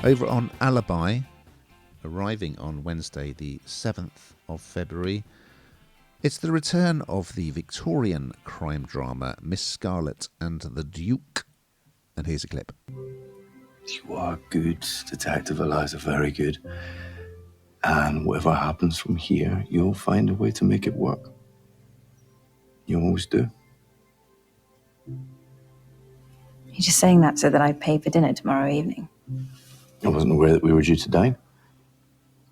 Over on Alibi, arriving on Wednesday the 7th of February, it's the return of the Victorian crime drama Miss Scarlet and the Duke. And here's a clip. You are good, Detective Eliza, very good. And whatever happens from here, you'll find a way to make it work. You always do. You're just saying that so that I pay for dinner tomorrow evening. I wasn't aware that we were due to dine.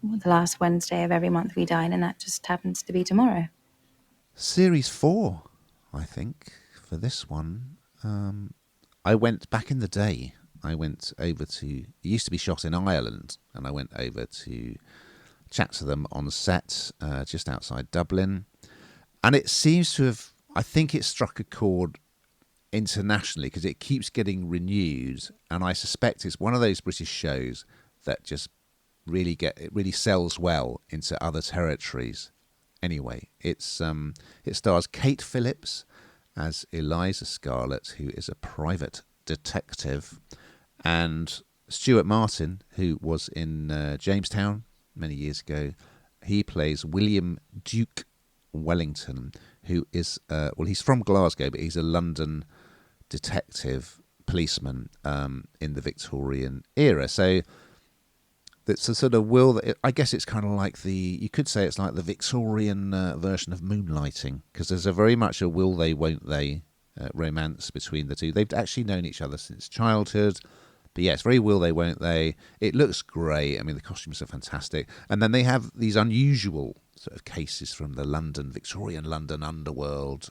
Well, the last Wednesday of every month we dine, and that just happens to be tomorrow. Series 4, I think, for this one. I went back in the day. I went over to... It used to be shot in Ireland, and I went over to chat to them on set just outside Dublin. And it seems to have... I think it struck a chord internationally because it keeps getting renewed, and I suspect it's one of those British shows that just it really sells well into other territories. Anyway, it stars Kate Phillips as Eliza Scarlet, who is a private detective, and Stuart Martin, who was in Jamestown many years ago. He plays William Duke Wellington, who is he's from Glasgow, but he's a London detective policeman in the Victorian era. So it's a sort of I guess it's kind of like you could say it's like the Victorian version of Moonlighting, because there's a very much a will they, won't they romance between the two. They've actually known each other since childhood, but yeah, it's very will they, won't they. It looks great. I mean, the costumes are fantastic. And then they have these unusual sort of cases from the Victorian London underworld.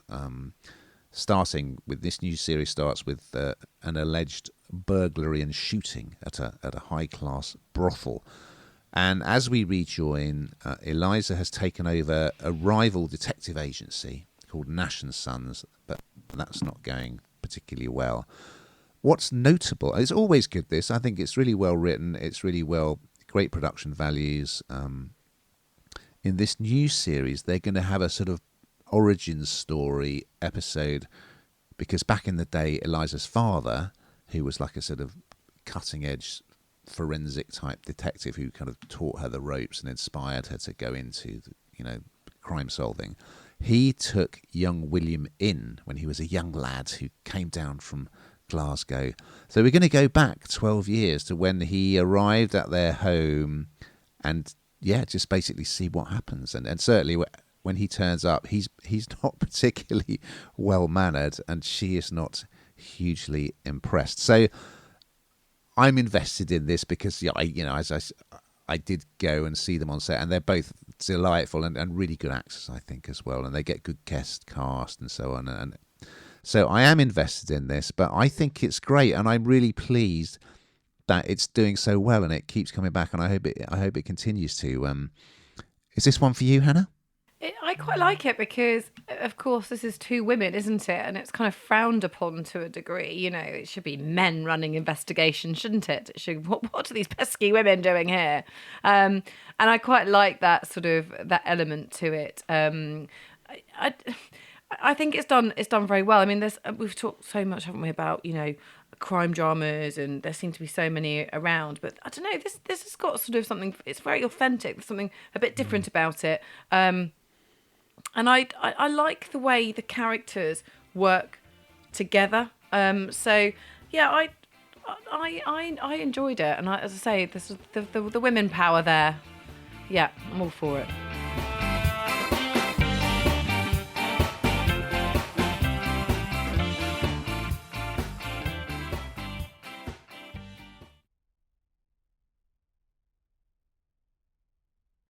Starting with this new series starts with an alleged burglary and shooting at a high-class brothel. And as we rejoin, Eliza has taken over a rival detective agency called Nash and Sons, but that's not going particularly well. What's notable, it's always good this, I think it's really well written, it's really great production values. In this new series, they're going to have a sort of origin story episode, because back in the day, Eliza's father, who was like a sort of cutting edge forensic type detective who kind of taught her the ropes and inspired her to go into crime solving, he took young William in when he was a young lad who came down from Glasgow. So we're going to go back 12 years to when he arrived at their home and just basically see what happens. And certainly when he turns up, he's not particularly well-mannered, and she is not hugely impressed. So I'm invested in this because, I did go and see them on set, and they're both delightful and really good actors, I think, as well. And they get good guest cast and so on. And so I am invested in this, but I think it's great, and I'm really pleased that it's doing so well, and it keeps coming back, and I hope it continues to. Is this one for you, Hannah? I quite like it because, of course, this is two women, isn't it? And it's kind of frowned upon to a degree. It should be men running investigations, shouldn't it? What are these pesky women doing here? And I quite like that sort of that element to it. I think it's done very well. I mean, we've talked so much, haven't we, about crime dramas, and there seem to be so many around. But I don't know, this has got sort of something. It's very authentic. There's something a bit different about it. And I like the way the characters work together. So yeah, I enjoyed it, and as I say, the women power there. Yeah, I'm all for it.